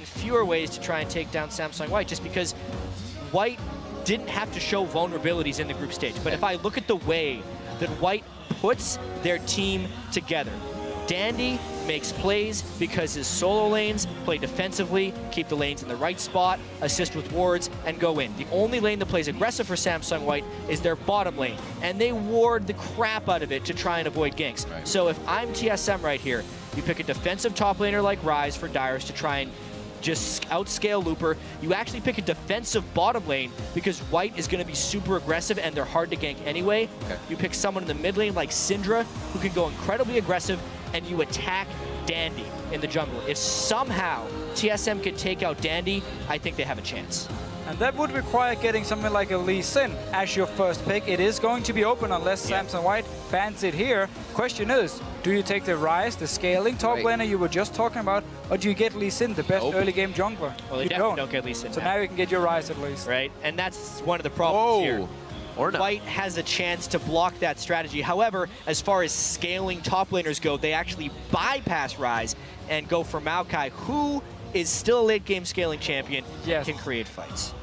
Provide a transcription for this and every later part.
fewer ways to try and take down Samsung White, just because White didn't have to show vulnerabilities in the group stage. But if I look at the way that White puts their team together, Dandy makes plays because his solo lanes play defensively, keep the lanes in the right spot, assist with wards, and go in. The only lane that plays aggressive for Samsung White is their bottom lane, and they ward the crap out of it to try and avoid ganks. Right. So if I'm TSM right here, you pick a defensive top laner like Ryze for Dyrus to try and just outscale Looper. You actually pick a defensive bottom lane because White is going to be super aggressive and they're hard to gank anyway. Okay. You pick someone in the mid lane like Syndra who can go incredibly aggressive, and you attack Dandy in the jungle. If somehow TSM can take out Dandy, I think they have a chance. And that would require getting something like a Lee Sin as your first pick. It is going to be open unless Samsung White bans it here. Question is, do you take the Ryze, the scaling top laner you were just talking about, or do you get Lee Sin, the best early game jungler? Well, they definitely don't get Lee Sin. So now you can get your Ryze at least. Right, and that's one of the problems here. Or not. White has a chance to block that strategy. However, as far as scaling top laners go, they actually bypass Ryze and go for Maokai, who is still a late game scaling champion and can create fights.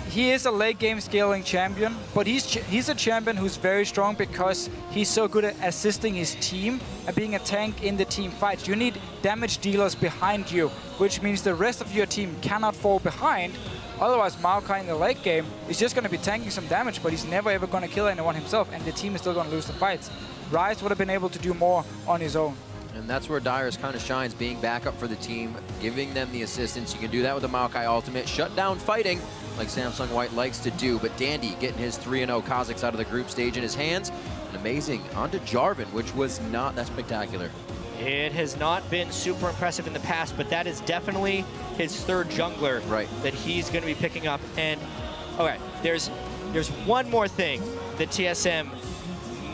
He is a late game scaling champion, but he's a champion who's very strong because he's so good at assisting his team and being a tank in the team fights. You need damage dealers behind you, which means the rest of your team cannot fall behind. Otherwise, Maokai in the late game is just going to be tanking some damage, but he's never ever going to kill anyone himself, and the team is still going to lose the fights. Ryze would have been able to do more on his own. And that's where Dyrus kind of shines, being backup for the team, giving them the assistance. You can do that with the Maokai ultimate, shut down fighting like Samsung White likes to do. But Dandy getting his 3-0 Kazakhs out of the group stage in his hands. And amazing onto Jarvan, which was not that spectacular. It has not been super impressive in the past, but that is definitely his third jungler that he's going to be picking up. And okay, there's one more thing that TSM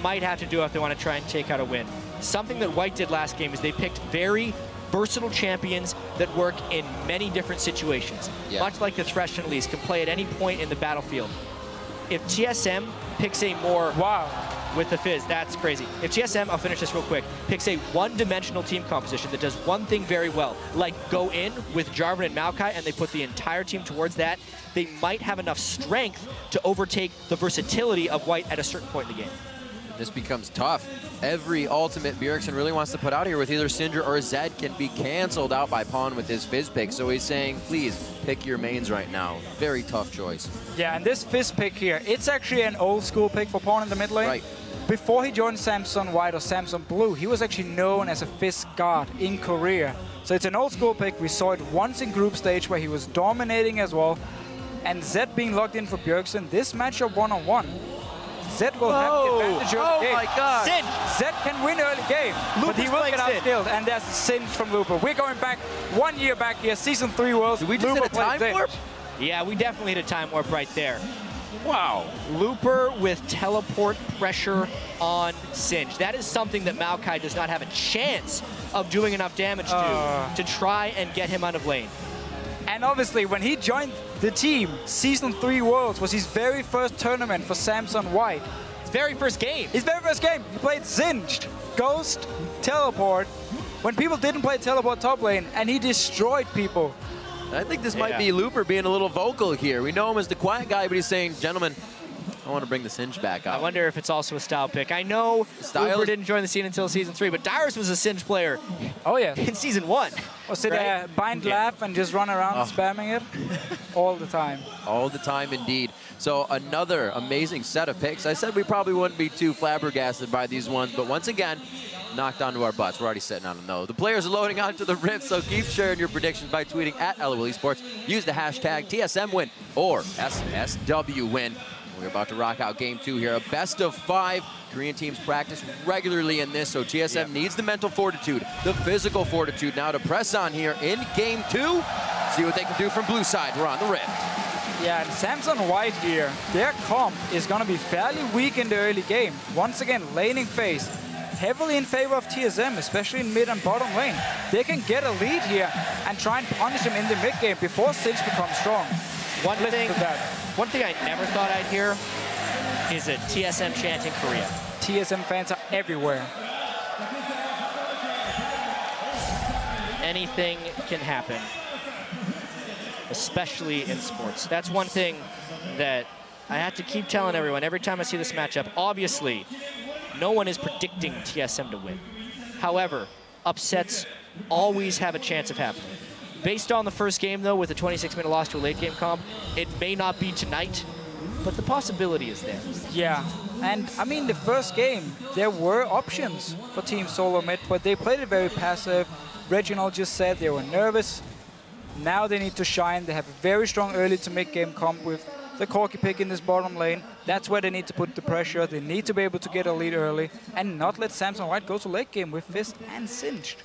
might have to do if they want to try and take out a win. Something that White did last game is they picked very versatile champions that work in many different situations. Much like the Thresh and Elise, can play at any point in the battlefield. If TSM picks a more... With the Fizz, that's crazy. If TSM, I'll finish this real quick, picks a one-dimensional team composition that does one thing very well, like go in with Jarvan and Maokai, and they put the entire team towards that, they might have enough strength to overtake the versatility of White at a certain point in the game. This becomes tough. Every ultimate Bjergsen really wants to put out here with either Syndra or Zed can be canceled out by Pawn with his Fizz pick. So he's saying, please pick your mains right now. Very tough choice. Yeah, and this Fizz pick here, it's actually an old school pick for Pawn in the mid lane. Right. Before he joined Samsung White or Samsung Blue, he was actually known as a Fizz god in Korea. So it's an old school pick. We saw it once in group stage where he was dominating as well. And Zed being locked in for Bjergsen, this matchup one-on-one, Zed will have the advantage of the game. My God. Zed can win early game, but he will get outskilled, and there's a Singe from Looper. We're going back 1 year back here, Season 3 Worlds. Did we just hit a time warp? Yeah, we definitely hit a time warp right there. Wow. Looper with teleport pressure on Singe. That is something that Maokai does not have a chance of doing enough damage to try and get him out of lane. And obviously, when he joined the team, Season 3 Worlds was his very first tournament for Samsung White. His very first game. His very first game. He played Singed, Ghost, Teleport, when people didn't play Teleport top lane, and he destroyed people. I think this might be Looper being a little vocal here. We know him as the quiet guy, but he's saying, gentlemen, I want to bring the Singe back up. I wonder if it's also a style pick. I know Looper didn't join the scene until Season 3, but Dyrus was a Singe player in Season 1. Or sit there, bind laugh, and just run around spamming it all the time. All the time, indeed. So another amazing set of picks. I said we probably wouldn't be too flabbergasted by these ones, but once again, knocked onto our butts. We're already sitting on them, though. The players are loading onto the Rift, so keep sharing your predictions by tweeting at LOL Esports. Use the hashtag TSM win or SSW win. We're about to rock out Game 2 here. A best of 5. Korean teams practice regularly in this, so TSM needs the mental fortitude, the physical fortitude now to press on here in Game 2. See what they can do from blue side. We're on the Rift. Yeah, and Samsung White here, their comp is going to be fairly weak in the early game. Once again, laning phase. Heavily in favor of TSM, especially in mid and bottom lane. They can get a lead here and try and punish him in the mid game before Singe becomes strong. One thing I never thought I'd hear is a TSM chant in Korea. TSM fans are everywhere. Anything can happen. especially in sports. That's one thing that I have to keep telling everyone every time I see this matchup. Obviously, no one is predicting TSM to win. However, upsets always have a chance of happening. Based on the first game, though, with a 26-minute loss to a late game comp, it may not be tonight, but the possibility is there. Yeah, and I mean, the first game, there were options for Team Solomid, but they played it very passive. Reginald just said they were nervous. Now they need to shine. They have a very strong early to mid-game comp with the Corki pick in this bottom lane. That's where they need to put the pressure. They need to be able to get a lead early and not let Samsung White go to late game with Fist and Singed.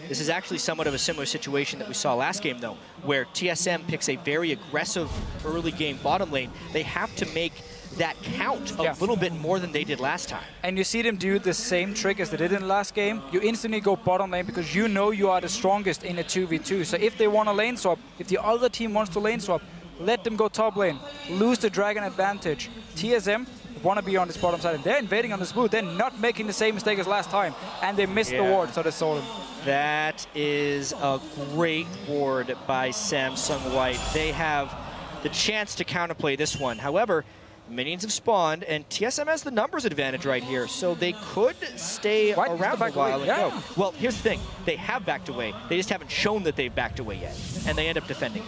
This is actually somewhat of a similar situation that we saw last game, though, where TSM picks a very aggressive early game bottom lane. They have to make that count a little bit more than they did last time. And you see them do the same trick as they did in the last game. You instantly go bottom lane because you know you are the strongest in a 2v2. So if they want a lane swap, if the other team wants to lane swap, let them go top lane, lose the dragon advantage. TSM want to be on this bottom side, and they're invading on this blue. They're not making the same mistake as last time, and they missed the ward, so they sold him. That is a great ward by Samsung White. They have the chance to counterplay this one. However, minions have spawned, and TSM has the numbers advantage right here, so they could stay around a while and go. Well, here's the thing. They have backed away. They just haven't shown that they've backed away yet, and they end up defending,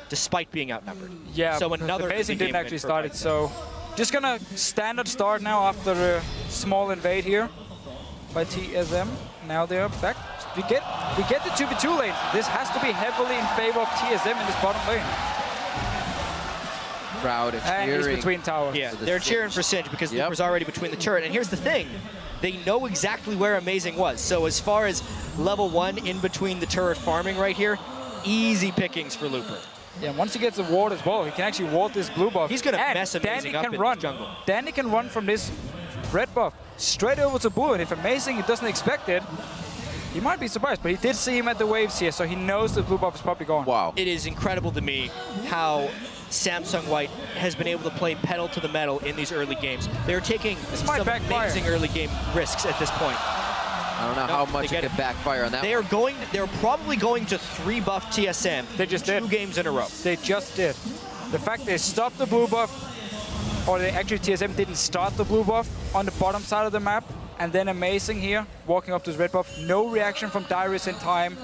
despite being outnumbered. Yeah, so another the basing didn't actually start it, so just gonna standard start now after a small invade here by TSM. Now they're back. We get the 2v2 lane. This has to be heavily in favor of TSM in this bottom lane. Crowd is and cheering. He's between towers. Yeah, they're cheering for Singe because Looper's already between the turret. And here's the thing. They know exactly where Amazing was. So as far as level 1 in between the turret farming right here, easy pickings for Looper. Yeah, once he gets a ward as well, he can actually ward this blue buff. He's going to mess Amazing up in the jungle. Danny can run from this red buff straight over to blue, and if Amazing doesn't expect it, he might be surprised, but he did see him at the waves here, so he knows the blue buff is probably gone. Wow. It is incredible to me how Samsung White has been able to play pedal to the metal in these early games. They're taking some amazing early game risks at this point. I don't know how much it could backfire on that. They're probably going to 3-buff TSM. They just did 2 games in a row. They just did. The fact they stopped the blue buff, or they actually TSM didn't start the blue buff on the bottom side of the map, and then Amazing here, walking up to his red buff. No reaction from Dyrus in time.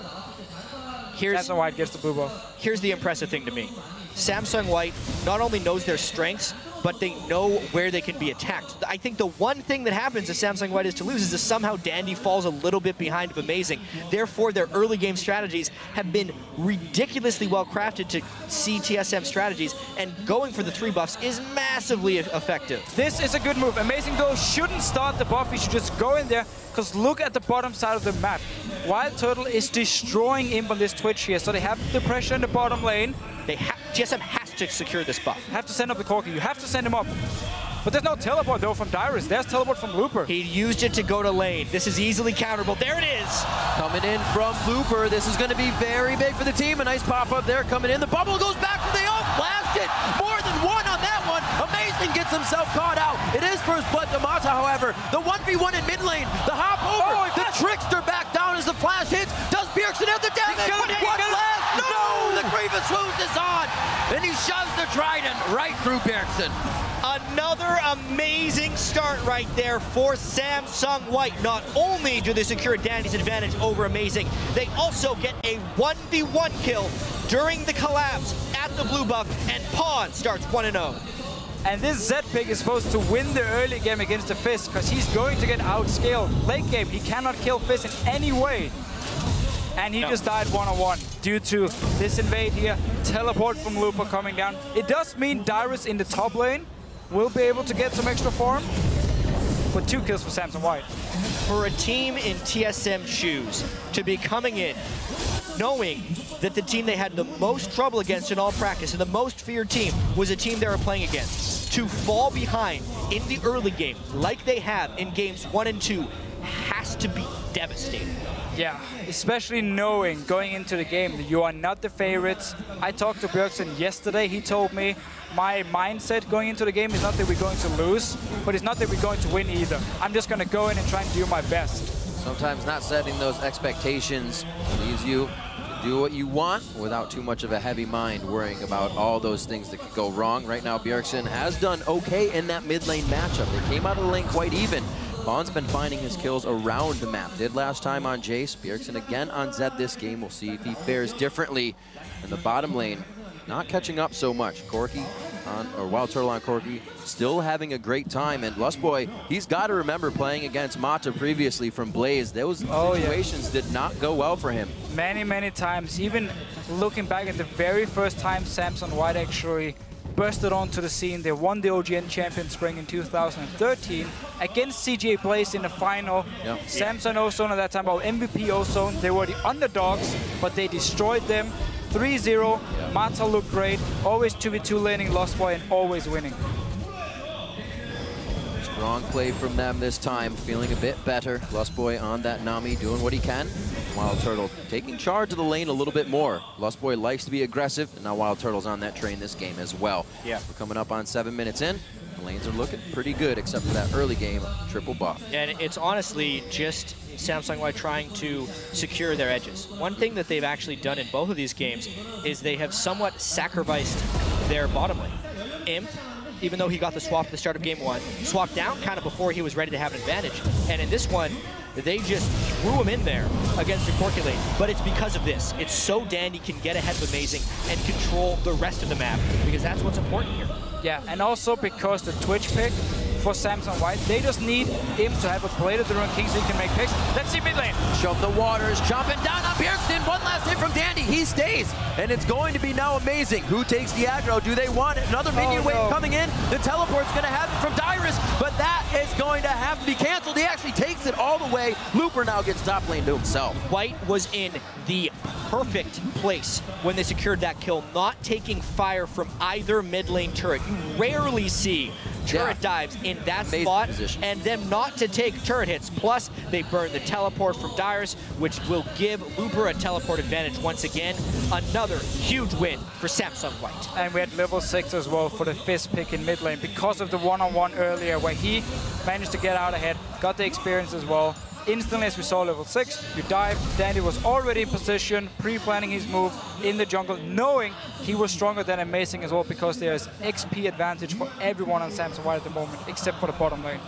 Samsung White gets the blue buff. Here's the impressive thing to me. Samsung White not only knows their strengths, but they know where they can be attacked. I think the one thing that happens if Samsung White is to lose is that somehow Dandy falls a little bit behind of Amazing. Therefore, their early game strategies have been ridiculously well crafted to see TSM strategies, and going for the 3 buffs is massively effective. This is a good move. Amazing, though, shouldn't start the buff. He should just go in there, because look at the bottom side of the map. Wild Turtle is destroying Imp on this Twitch here, so they have the pressure in the bottom lane. TSM has to secure this buff. Have to send up the Corki. You have to send him up. But there's no teleport, though, from Dyrus. There's teleport from Looper. He used it to go to lane. This is easily counterable. There it is. Coming in from Looper. This is going to be very big for the team. A nice pop-up there coming in. The bubble goes back for the ult. Blast it. More than one on that one. Amazing gets himself caught out. It is first blood to Mata, however. The 1v1 in mid lane. The hop over. The Trickster back down as the flash hits. Does Bjergsen have the damage? What blast? No! The Grievous Wounds is on. And he shoves the Trident right through Bjergsen. Another amazing start right there for Samsung White. Not only do they secure Danny's advantage over Amazing, they also get a 1v1 kill during the collapse at the blue buff, and Pawn starts 1-0. And this Z pick is supposed to win the early game against the Fist, because he's going to get outscaled. Late game, he cannot kill Fist in any way. And he just died one-on-one due to this invade here. Teleport from Looper coming down. It does mean Dyrus in the top lane will be able to get some extra farm, but 2 kills for Samsung White. For a team in TSM shoes to be coming in knowing that the team they had the most trouble against in all practice and the most feared team was a team they were playing against, to fall behind in the early game like they have in games 1 and 2 has to be devastating. Yeah, especially knowing going into the game that you are not the favorites. I talked to Bjergsen yesterday. He told me my mindset going into the game is not that we're going to lose, but it's not that we're going to win either. I'm just going to go in and try and do my best. Sometimes not setting those expectations leaves you do what you want without too much of a heavy mind worrying about all those things that could go wrong. Right now, Bjergsen has done okay in that mid lane matchup. They came out of the lane quite even. Bond's been finding his kills around the map. Did last time on Jace. Bjergsen again on Zed this game. We'll see if he fares differently in the bottom lane. Not catching up so much. Corki or Wild Turtle on Corki, still having a great time. And Lustboy, he's got to remember playing against Mata previously from Blaze. Those situations did not go well for him. Many times. Even looking back at the very first time Samsung White actually bursted onto the scene, they won the OGN Champion Spring in 2013 against CJ Blaze in the final. Yep. Samsung Ozone at that time, well, MVP Ozone, they were the underdogs, but they destroyed them. 3-0, yeah. Mata looked great, always 2v2 laning Lustboy and always winning. Strong play from them this time, feeling a bit better. Lustboy on that Nami, doing what he can. Wild Turtle taking charge of the lane a little bit more. Lustboy likes to be aggressive, and now Wild Turtle's on that train this game as well. Yeah. We're coming up on 7 minutes in. The lanes are looking pretty good, except for that early game triple buff. And it's honestly just Samsung White trying to secure their edges. One thing that they've actually done in both of these games is they have somewhat sacrificed their bottom lane. Imp, even though he got the swap at the start of game 1, swapped down kind of before he was ready to have an advantage. And in this one, they just threw him in there against the Corki lane. But it's because of this. It's so Dandy can get ahead of Amazing and control the rest of the map, because that's what's important here. Yeah, and also because the Twitch pick for Samsung White, they just need him to have a play to the Rune King so he can make picks. Let's see mid lane. Shove the waters, jumping down on Bjergsen. One last hit from Dandy. He stays, and it's going to be now Amazing. Who takes the aggro? Do they want it? Another minion wave coming in. The teleport's going to have it from Dyrus, but that is going to have to be canceled. He actually takes it all the way. Looper now gets top lane to himself. White was in the perfect place when they secured that kill, not taking fire from either mid lane turret. You rarely see turret dives in that spot position, and them not to take turret hits. Plus, they burn the teleport from Dyrus, which will give Looper a teleport advantage once again. Another huge win for Samsung White. And we had level 6 as well for the Fizz pick in mid lane because of the one-on-one earlier where he managed to get out ahead, got the experience as well. Instantly, as we saw level 6, you dive. Dandy was already in position, pre-planning his move in the jungle, knowing he was stronger than Amazing as well, because there's XP advantage for everyone on Samsung White at the moment, except for the bottom lane.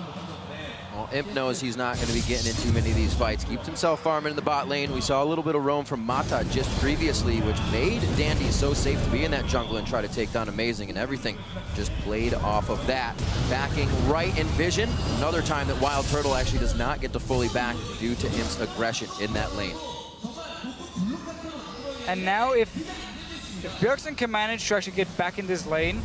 Well, Imp knows he's not going to be getting in too many of these fights. Keeps himself farming in the bot lane. We saw a little bit of roam from Mata just previously, which made Dandy so safe to be in that jungle and try to take down Amazing, and everything just played off of that. Backing right in vision. Another time that Wild Turtle actually does not get to fully back due to Imp's aggression in that lane. And now if Bjergsen can manage to actually get back in this lane,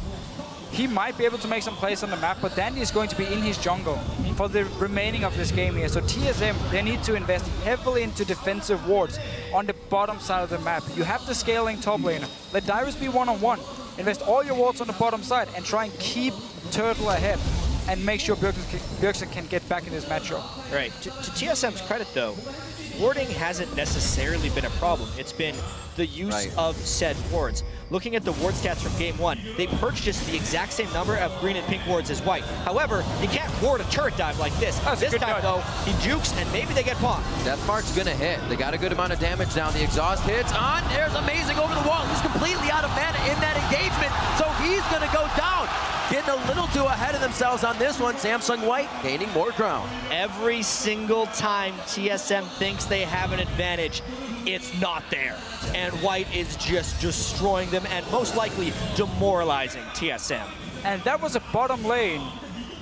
he might be able to make some plays on the map, but Dandy is going to be in his jungle for the remaining of this game here. So TSM, they need to invest heavily into defensive wards on the bottom side of the map. You have the scaling top laner. Let Dyrus be one-on-one. Invest all your wards on the bottom side and try and keep Turtle ahead and make sure Bjergsen can get back in this matchup. Right. To TSM's credit, though, warding hasn't necessarily been a problem. It's been the use of said wards. Looking at the ward stats from game 1, they purchased the exact same number of green and pink wards as White. However, you can't ward a turret dive like this. This time, though, he jukes and maybe they get popped. Death Mark's gonna hit. They got a good amount of damage down. The exhaust hits on. There's Amazing over the wall. He's completely out of mana in that engagement, so he's gonna go down. Getting a little too ahead of themselves on this one. Samsung White gaining more ground. Every single time TSM thinks they have an advantage, it's not there. And White is just destroying them and most likely demoralizing TSM. And that was a bottom lane.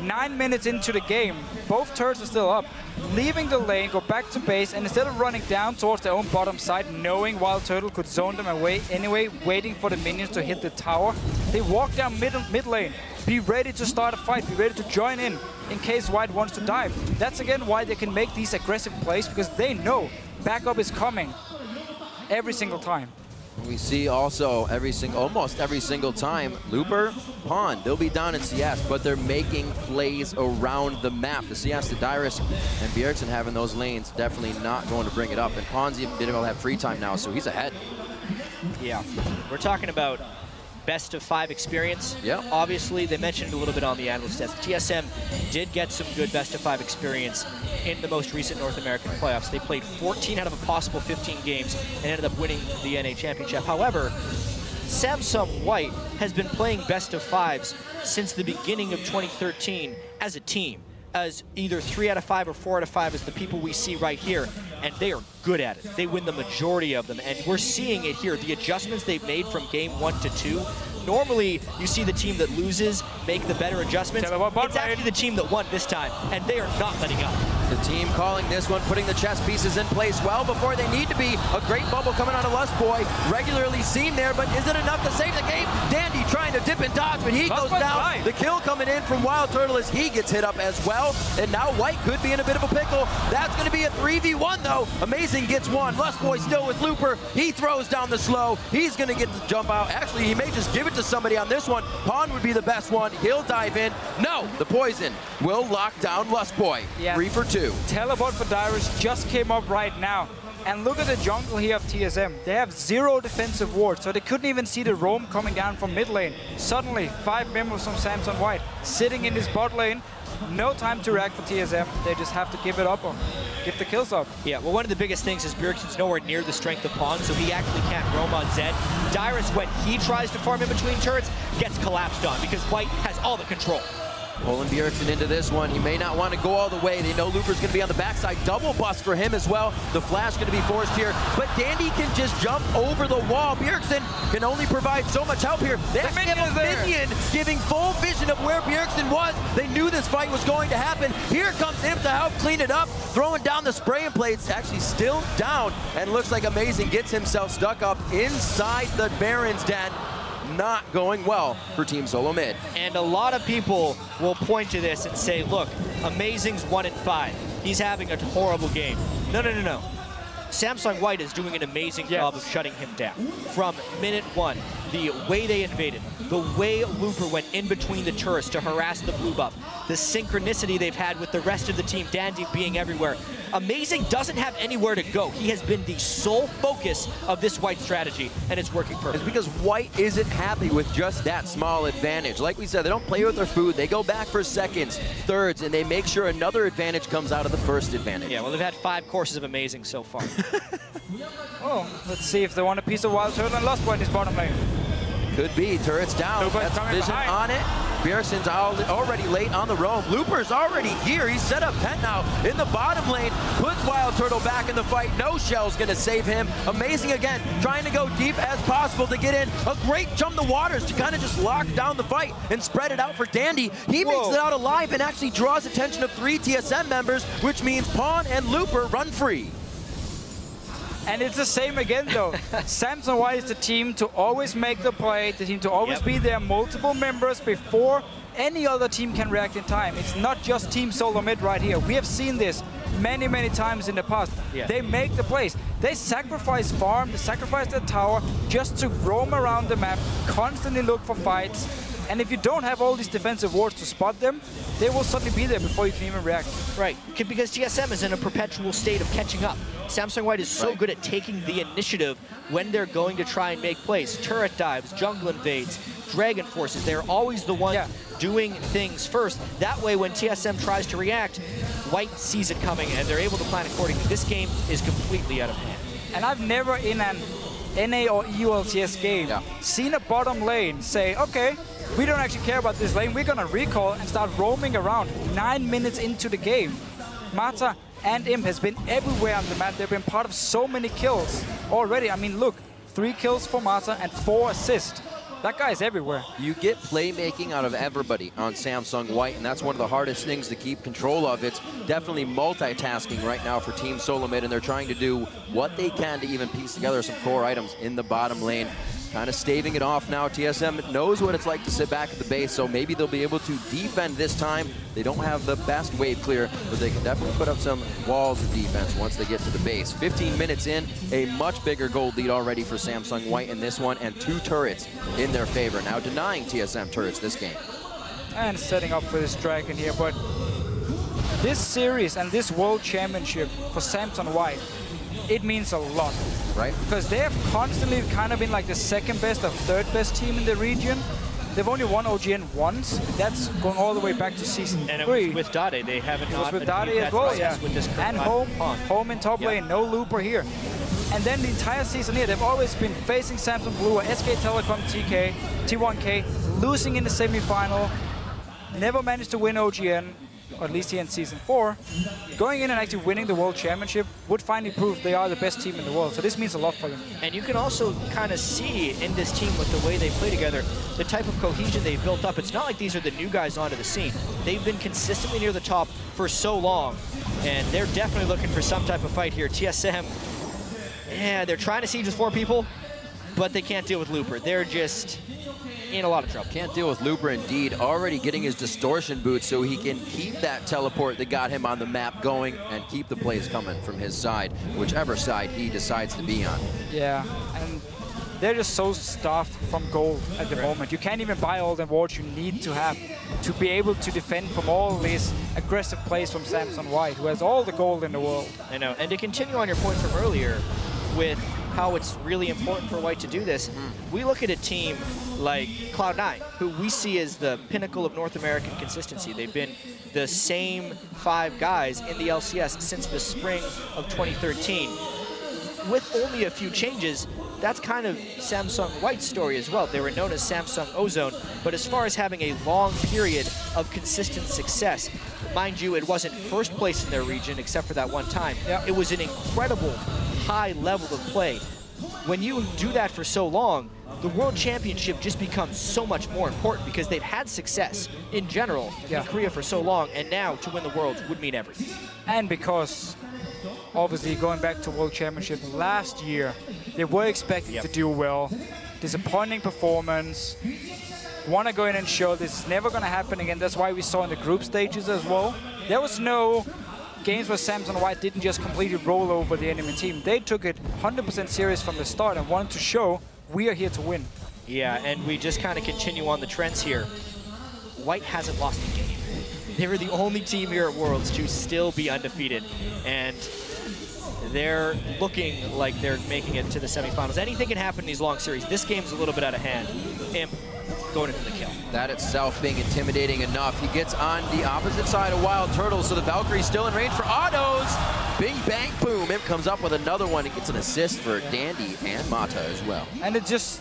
9 minutes into the game, both turrets are still up. Leaving the lane, go back to base, and instead of running down towards their own bottom side, knowing Wild Turtle could zone them away anyway, waiting for the minions to hit the tower, they walk down mid lane. Be ready to start a fight, be ready to join in case White wants to dive. That's again why they can make these aggressive plays, because they know backup is coming every single time. We see also almost every single time, Looper, Pawn, they'll be down in CS, but they're making plays around the map. The CS to Dyrus and Bjergsen having those lanes, definitely not going to bring it up. And Pawn's even been able to have free time now, so he's ahead. Yeah, we're talking about best of 5 experience. Yeah. Obviously, they mentioned a little bit on the analyst desk. TSM did get some good best of 5 experience in the most recent North American playoffs. They played 14 out of a possible 15 games and ended up winning the NA Championship. However, Samsung White has been playing best of 5s since the beginning of 2013 as a team, as either 3 out of 5 or 4 out of 5 as the people we see right here, and they are good at it. They win the majority of them, and we're seeing it here. The adjustments they've made from game 1 to 2, normally you see the team that loses make the better adjustments. It's actually the team that won this time, and they are not letting up. The team calling this one, putting the chess pieces in place well before they need to be. A great bubble coming out of Lustboy, regularly seen there, but is it enough to save the game? Dandy trying to dip and dodge, but he goes down. The kill coming in from Wild Turtle as he gets hit up as well, and now White could be in a bit of a pickle. That's going to be a 3v1 though. Amazing gets one. Lustboy still with Looper. He throws down the slow. He's going to get the jump out. Actually, he may just give it to somebody on this one. Pawn would be the best one. He'll dive in. No, the poison will lock down Lustboy. Yeah. 3 for 2. Teleport for Dyrus just came up right now. And look at the jungle here of TSM. They have 0 defensive wards, so they couldn't even see the roam coming down from mid lane. Suddenly, 5 members from Samsung White sitting in this bot lane. No time to react for TSM. They just have to give it up or give the kills up. Yeah, well, one of the biggest things is Bjergsen's nowhere near the strength of Pawn, so he actually can't roam on Zed. Dyrus, when he tries to farm in between turrets, gets collapsed on because White has all the control. Pulling Bjergsen into this one. He may not want to go all the way. They know Looper's going to be on the backside. Double bust for him as well. The flash going to be forced here. But Dandy can just jump over the wall. Bjergsen can only provide so much help here. They actually have a minion giving full vision of where Bjergsen was. They knew this fight was going to happen. Here comes him to help clean it up. Throwing down the spraying plates. Actually still down. And looks like Amazing gets himself stuck up inside the Baron's den. Not going well for Team Solomid. And a lot of people will point to this and say, look, Amazing's 1-5. He's having a horrible game. No, no, no, no. Samsung White is doing an amazing job of shutting him down. From minute 1, the way they invaded, the way Looper went in between the turrets to harass the blue buff, the synchronicity they've had with the rest of the team, Dandy being everywhere. Amazing doesn't have anywhere to go. He has been the sole focus of this White strategy, and it's working perfectly. It's because White isn't happy with just that small advantage. Like we said, they don't play with their food. They go back for seconds, thirds, and they make sure another advantage comes out of the first advantage. Yeah, well, they've had 5 courses of Amazing so far. Oh, let's see if they want a piece of Wild Turtle and Lustboy in his bottom lane. Could be. Turret's down. That's vision on it. Bjergsen's already late on the roam. Looper's already here. He's set up pent now in the bottom lane. Puts Wild Turtle back in the fight. No shell's going to save him. Amazing again. Trying to go deep as possible to get in. A great jump the waters to kind of just lock down the fight and spread it out for Dandy. He makes it out alive and actually draws attention of 3 TSM members, which means Pawn and Looper run free. And it's the same again, though. Samsung White is the team to always make the play, the team to always be there, multiple members before any other team can react in time. It's not just Team Solomid right here. We have seen this many, many times in the past. They make the plays. They sacrifice farm, they sacrifice their tower just to roam around the map, constantly look for fights. And if you don't have all these defensive wards to spot them, they will suddenly be there before you can even react. Right, because TSM is in a perpetual state of catching up. Samsung White is so good at taking the initiative when they're going to try and make plays. Turret dives, jungle invades, dragon forces. They're always the one doing things first. That way, when TSM tries to react, White sees it coming and they're able to plan accordingly. This game is completely out of hand. And I've never in an NA or EULTS game seen a bottom lane say, okay, we don't actually care about this lane. We're going to recall and start roaming around 9 minutes into the game. Mata and Imp has been everywhere on the map. They've been part of so many kills already. I mean, look, 3 kills for Mata and 4 assists. That guy's everywhere. You get playmaking out of everybody on Samsung White, and that's one of the hardest things to keep control of. It's definitely multitasking right now for Team Solomid, and they're trying to do what they can to even piece together some core items in the bottom lane. Kind of staving it off now. TSM knows what it's like to sit back at the base, so maybe they'll be able to defend this time. They don't have the best wave clear, but they can definitely put up some walls of defense once they get to the base. 15 minutes in, a much bigger gold lead already for Samsung White in this one, and 2 turrets in their favor. Now denying TSM turrets this game. And setting up for this dragon here, but this series and this World Championship for Samsung White it means a lot. Right. Because they have constantly kind of been like the second best or third best team in the region. They've only won OGN once. That's going all the way back to season 3. And it was with Dade. They haven't not with Dade as well, yeah. With this and home in top lane, no looper here. And then the entire season here, they've always been facing Samsung Blue or SK Telecom TK, T1K, losing in the semi-final, never managed to win OGN, or at least here in Season 4. Going in and actually winning the World Championship would finally prove they are the best team in the world. So this means a lot for them. And you can also kind of see in this team with the way they play together, the type of cohesion they've built up. It's not like these are the new guys onto the scene. They've been consistently near the top for so long, and they're definitely looking for some type of fight here. TSM, yeah, they're trying to siege with 4 people, but they can't deal with Looper. They're just in a lot of trouble. Can't deal with Looper indeed. Already getting his distortion boot so he can keep that teleport that got him on the map going and keep the plays coming from his side, whichever side he decides to be on. Yeah, and they're just so stuffed from gold at the moment. You can't even buy all the wards you need to have to be able to defend from all these aggressive plays from Samsung White, who has all the gold in the world. I know, and to continue on your point from earlier with how it's really important for White to do this, we look at a team like Cloud9, who we see as the pinnacle of North American consistency. They've been the same 5 guys in the LCS since the spring of 2013. With only a few changes, that's kind of Samsung White's story as well. They were known as Samsung Ozone, but as far as having a long period of consistent success, mind you, it wasn't first place in their region except for that one time. Yep. It was an incredible high level of play. When you do that for so long, the World Championship just becomes so much more important because they've had success in general in Korea for so long, and now to win the Worlds would mean everything. And because, obviously, going back to World Championship last year, they were expected to do well. Disappointing performance. Want to go in and show this is never going to happen again. That's why we saw in the group stages as well. There was no games where Samsung White didn't just completely roll over the enemy team. They took it 100% serious from the start and wanted to show we are here to win. Yeah, and we just kind of continue on the trends here. White hasn't lost a game. They were the only team here at Worlds to still be undefeated, and they're looking like they're making it to the semifinals. Anything can happen in these long series. This game's a little bit out of hand. Imp going into the kill. That itself being intimidating enough. He gets on the opposite side of Wild Turtle, so the Valkyrie's still in range for autos. Bing, bang, boom. Imp comes up with another one. He gets an assist for Dandy and Mata as well. And it's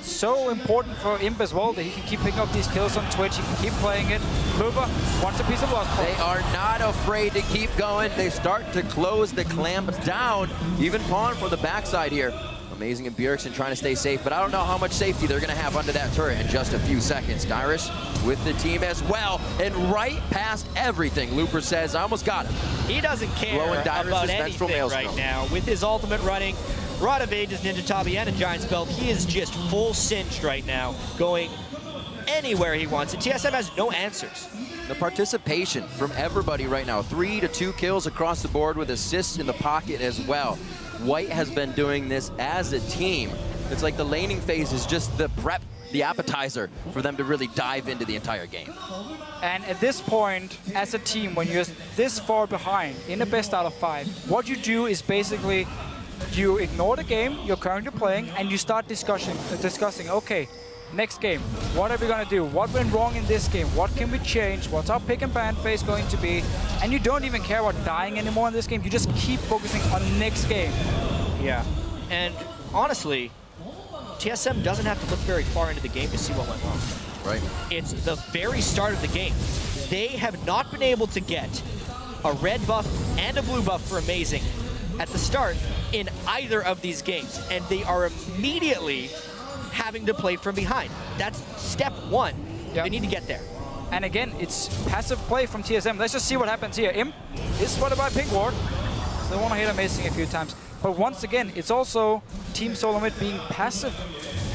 so important for Imp as well that he can keep picking up these kills on Twitch. He can keep playing it. Luba wants a piece of lost. They are not afraid to keep going. They start to close the clamp down. Even Pawn for the backside here. Amazing and Bjergsen trying to stay safe, but I don't know how much safety they're going to have under that turret in just a few seconds. Gyrish with the team as well, and right past everything. Looper says, I almost got him. He doesn't care about anything right now. With his ultimate running, Rod of Ages, Ninja Tabi, and a Giant's Belt, he is just full singed right now, going anywhere he wants. And TSM has no answers. The participation from everybody right now. 3 to 2 kills across the board with assists in the pocket as well. White has been doing this as a team. It's like the laning phase is just the prep, the appetizer for them to really dive into the entire game. And at this point, as a team, when you're this far behind in a best out of 5, what you do is basically you ignore the game you're currently playing and you start discussing, okay, next game, what are we going to do? What went wrong in this game? What can we change? What's our pick and ban phase going to be? And you don't even care about dying anymore in this game. You just keep focusing on next game. Yeah. And honestly, TSM doesn't have to look very far into the game to see what went wrong. Right. It's the very start of the game. They have not been able to get a red buff and a blue buff for Amazing at the start in either of these games. And they are immediately having to play from behind. That's step 1. Yep. They need to get there. And again, it's passive play from TSM. Let's just see what happens here. Imp is spotted by Pink Ward. They want to hit Amazing a few times. But once again, it's also Team Solomid being passive.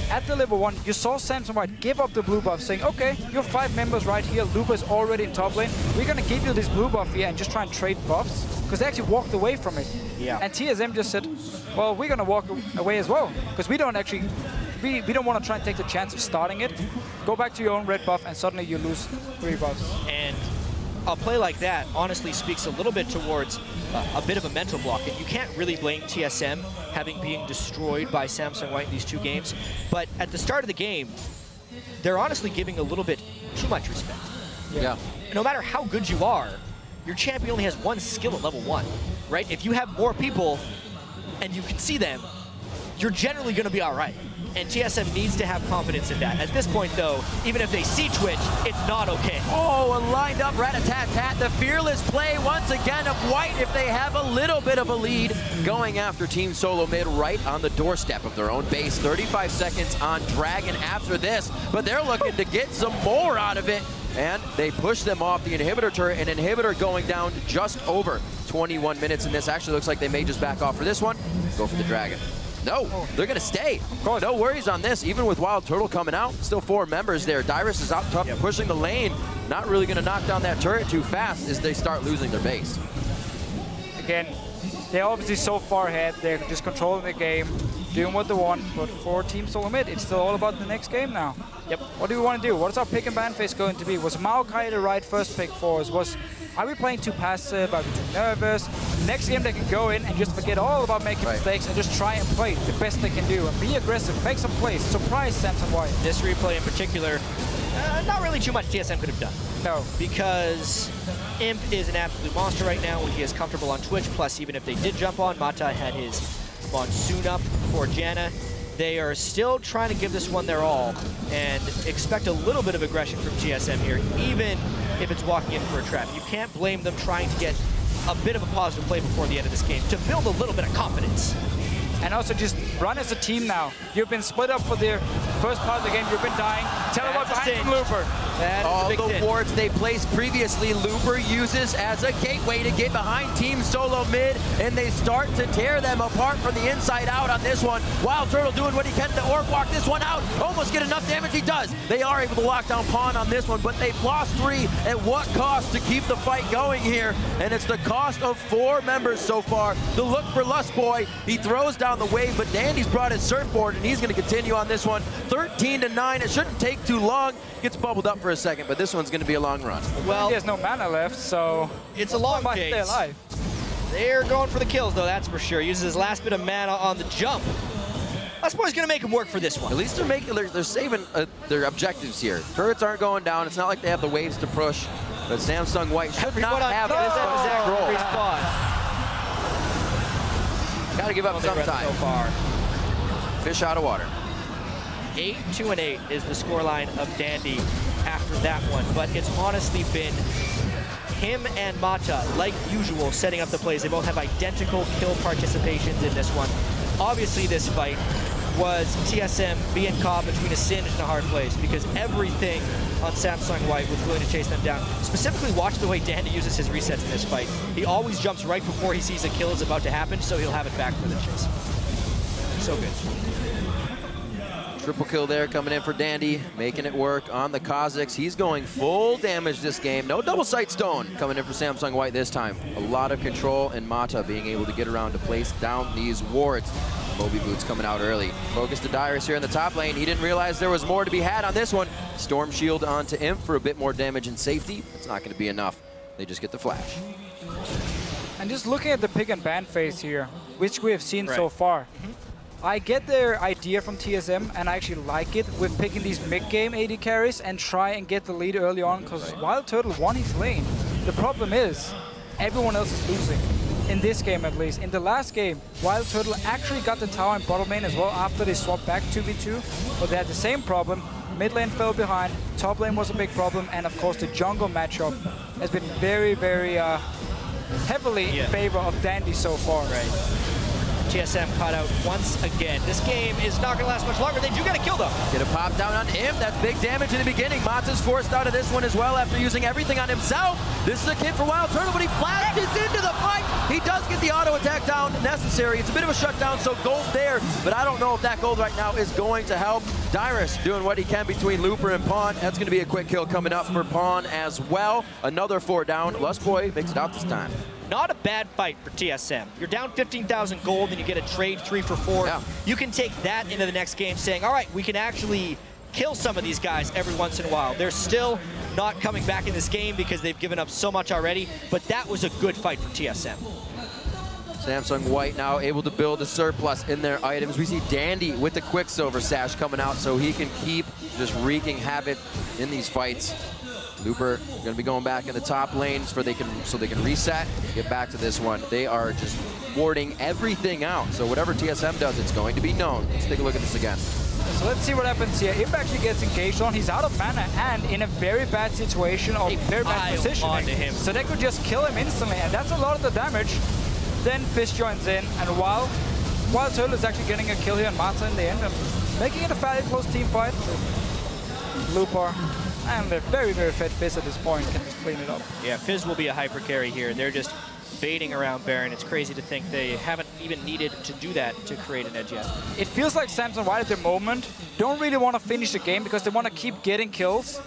At the level 1, you saw Samsung White give up the blue buff, saying, okay, you're 5 members right here. Lupa's already in top lane. We're going to give you this blue buff here and just try and trade buffs. Because they actually walked away from it. Yeah. And TSM just said, well, we're going to walk away as well. Because we don't actually... We don't want to try and take the chance of starting it. Go back to your own red buff, and suddenly you lose 3 buffs. And a play like that honestly speaks a little bit towards a bit of a mental block. And you can't really blame TSM having been destroyed by Samsung White in these 2 games. But at the start of the game, they're honestly giving a little bit too much respect. Yeah. No matter how good you are, your champion only has 1 skill at level 1, right? If you have more people and you can see them, you're generally going to be all right. And TSM needs to have confidence in that. At this point, though, even if they see Twitch, it's not okay. Oh, a lined up rat-a-tat-tat. The fearless play once again of White if they have a little bit of a lead. Going after Team Solomid right on the doorstep of their own base. 35 seconds on Dragon after this, but they're looking to get some more out of it. And they push them off the inhibitor turret, and inhibitor going down to just over 21 minutes. And this actually looks like they may just back off for this one. Go for the Dragon. No, they're going to stay. Of course. No worries on this. Even with Wild Turtle coming out, still 4 members there. Dyrus is out top, pushing the lane. Not really going to knock down that turret too fast as they start losing their base. Again, they're obviously so far ahead. They're just controlling the game, doing what they want. But for Team Solomid, it's still all about the next game now. Yep. What do we want to do? What is our pick and ban phase going to be? Was Maokai the right first pick for us? Are we playing too passive? Are we too nervous? Next game they can go in and just forget all about making mistakes and just try and play the best they can do and be aggressive, make some plays, surprise Samsung White. This replay in particular, not really too much TSM could have done. No. Because Imp is an absolute monster right now when he is comfortable on Twitch. Plus, even if they did jump on, Mata had his Monsoon up for Janna. They are still trying to give this one their all and expect a little bit of aggression from TSM here, even if it's walking in for a trap. You can't blame them trying to get a bit of a positive play before the end of this game to build a little bit of confidence. And also just run as a team now. You've been split up for the first part of the game. You've been dying. Tell them what behind from Looper. All the wards they placed previously, Looper uses as a gateway to get behind Team Solomid, and they start to tear them apart from the inside out on this one. Wild Turtle doing what he can to orb walk this one out. Almost get enough damage. He does. They are able to lock down Pawn on this one, but they've lost 3. At what cost to keep the fight going here? And it's the cost of 4 members so far. The look for Lust Boy. He throws down the wave, but Dandy's brought his surfboard, and he's going to continue on this one. 13-9. It shouldn't take too long. Gets bubbled up for a second, but this one's going to be a long run. Well, he has no mana left, so it's a long chase. Stay alive. They're going for the kills, though, that's for sure. Uses his last bit of mana on the jump. Lust Boy's going to make him work for this one. At least they're saving their objectives here. Turrets aren't going down. It's not like they have the waves to push, but Samsung White should not have this exact role. Got to give up some time. So far. Fish out of water. 8-2-8 is the scoreline of Dandy after that one, but it's honestly been him and Mata, like usual, setting up the plays. They both have identical kill participations in this one. Obviously, this fight was TSM being caught between a cinch and a hard place because everything on Samsung White was willing to chase them down. Specifically, watch the way Dandy uses his resets in this fight. He always jumps right before he sees a kill is about to happen, so he'll have it back for the chase. So good. Triple kill there coming in for Dandy, making it work on the Kazakhs. He's going full damage this game. No double sight stone coming in for Samsung White this time. A lot of control, and Mata being able to get around to place down these wards. Moby Boots coming out early. Focus to Dyrus here in the top lane. He didn't realize there was more to be had on this one. Storm Shield onto Imp for a bit more damage and safety. It's not going to be enough. They just get the flash. And just looking at the pick and ban phase here, which we have seen so far, I get their idea from TSM, and I actually like it with picking these mid-game AD carries and try and get the lead early on, because Wild Turtle won his lane. The problem is, everyone else is losing. In this game, at least. In the last game, Wild Turtle actually got the tower and bottom lane as well after they swapped back 2v2, but they had the same problem. Mid lane fell behind, top lane was a big problem, and of course the jungle matchup has been very, very heavily in favor of Dandy so far. TSM caught out once again. This game is not going to last much longer. They do get a kill, though. Get a pop down on him. That's big damage in the beginning. Mata's forced out of this one as well after using everything on himself. This is a kid for Wild Turtle, but he flashes into the fight. He does get the auto attack down necessary. It's a bit of a shutdown, so gold there, but I don't know if that gold right now is going to help. Dyrus doing what he can between Looper and Pawn. That's going to be a quick kill coming up for Pawn as well. Another 4 down. Lust Boy makes it out this time. Not a bad fight for TSM. You're down 15,000 gold and you get a trade 3 for 4. Yeah. You can take that into the next game saying, all right, we can actually kill some of these guys every once in a while. They're still not coming back in this game because they've given up so much already, but that was a good fight from TSM. Samsung White now able to build a surplus in their items. We see Dandy with the Quicksilver sash coming out so he can keep just wreaking havoc in these fights. Looper going to be going back in the top lanes so they can reset, get back to this one. They are just warding everything out. So whatever TSM does, it's going to be known. Let's take a look at this again. So let's see what happens here. Imp actually gets engaged on. He's out of mana and in a very bad situation or very bad positioning. So they could just kill him instantly, and that's a lot of the damage. Then Fizz joins in, and while Turtle is actually getting a kill here on Marta in the end, and making it a fairly close team fight. Looper and the very, very fed Fizz at this point can just clean it up. Yeah, Fizz will be a hyper carry here. They're just baiting around Baron. It's crazy to think they haven't even needed to do that to create an edge yet. It feels like Samsung White at the moment don't really want to finish the game because they want to keep getting kills.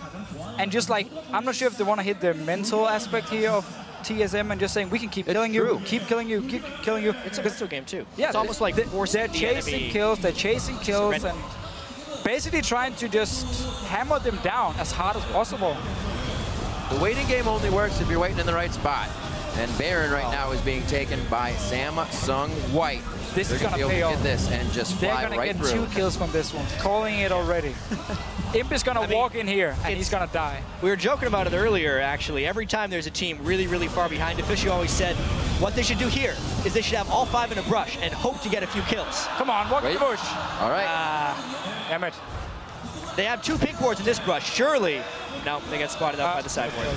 And just like, I'm not sure if they want to hit the mental aspect here of TSM and just saying, we can keep killing you, keep killing you, keep killing you. It's a mental game too. Yeah, it's almost like they're chasing kills, they're chasing kills, and basically trying to just hammer them down as hard as possible. The waiting game only works if you're waiting in the right spot. And Baron right now is being taken by Samsung White. This is going to pay off. Get this and just fly right through. They're going to get 2 kills from this one. Calling it already. Imp is going to walk in here, and he's going to die. We were joking about it earlier, actually. Every time there's a team really, really far behind, Official always said what they should do here is they should have all 5 in a brush and hope to get a few kills. Come on, walk in the bush. All right. Damn it. They have 2 pink wards in this brush. Surely, no, they got spotted out by the side ward.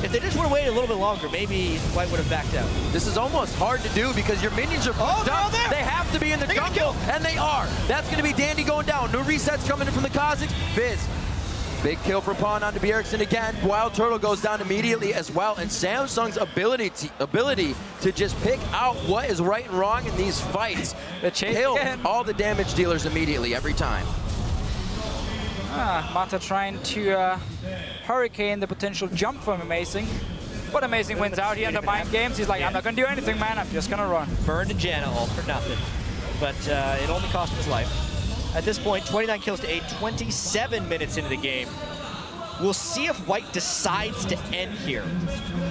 If they just would have waited a little bit longer, maybe White would have backed out. This is almost hard to do because your minions are pushed up. They have to be in the jungle, and they are. That's going to be Dandy going down. No resets coming in from the Kha'Zix. Fizz. Big kill for Pawn onto Bjergsen again. Wild Turtle goes down immediately as well, and Samsung's ability to just pick out what is right and wrong in these fights. Kill all the damage dealers immediately every time. Mata trying to hurricane the potential jump from Amazing. But Amazing wins out here in the mind games. He's like, I'm not going to do anything, man. I'm just going to run. Burned to Janna all for nothing. But it only cost him his life. At this point, 29 kills to 8, 27 minutes into the game. We'll see if White decides to end here.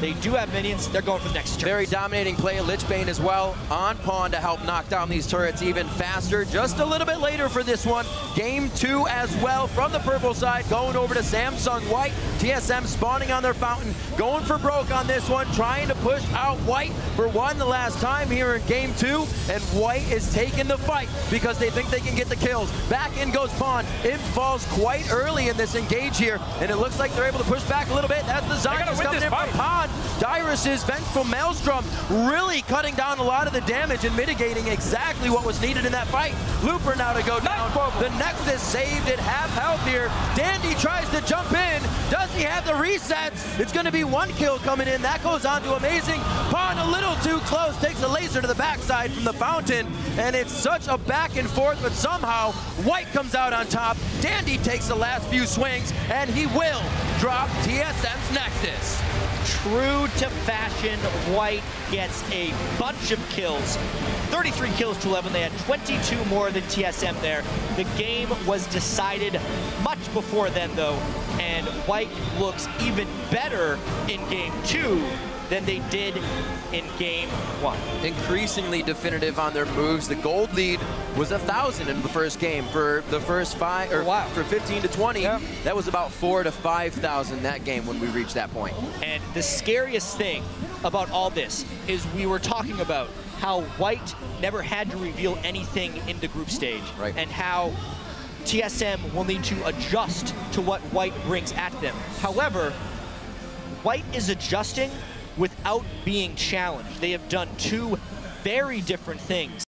They do have minions. They're going for the next turn. Very dominating play. Lichbane as well on Pawn to help knock down these turrets even faster. Just a little bit later for this one. Game 2 as well from the purple side. Going over to Samsung White. TSM spawning on their fountain. Going for broke on this one. Trying to push out White for one the last time here in Game 2. And White is taking the fight because they think they can get the kills. Back in goes Pawn. Imp falls quite early in this engage here. And it looks like they're able to push back a little bit. That's the Zion coming in from Pawn. Dyrus's Vengeful Maelstrom really cutting down a lot of the damage and mitigating exactly what was needed in that fight. Looper now to go down. The Nexus saved at half health here. Dandy tries to jump in. Does he have the resets? It's going to be 1 kill coming in. That goes on to Amazing. Pawn a little too close. Takes a laser to the backside from the fountain. And it's such a back and forth, but somehow White comes out on top. Dandy takes the last few swings, and he will drop TSM's Nexus. True to fashion, White gets a bunch of kills. 33 kills to 11. They had 22 more than TSM there. The game was decided much before then, though, and White looks even better in Game 2 than they did in Game 1. Increasingly definitive on their moves. The gold lead was 1,000 in the first game. For the first 5, or for 15 to 20, that was about 4,000 to 5,000 that game when we reached that point. And the scariest thing about all this is we were talking about how White never had to reveal anything in the group stage, and how TSM will need to adjust to what White brings at them. However, White is adjusting without being challenged. They have done 2 very different things.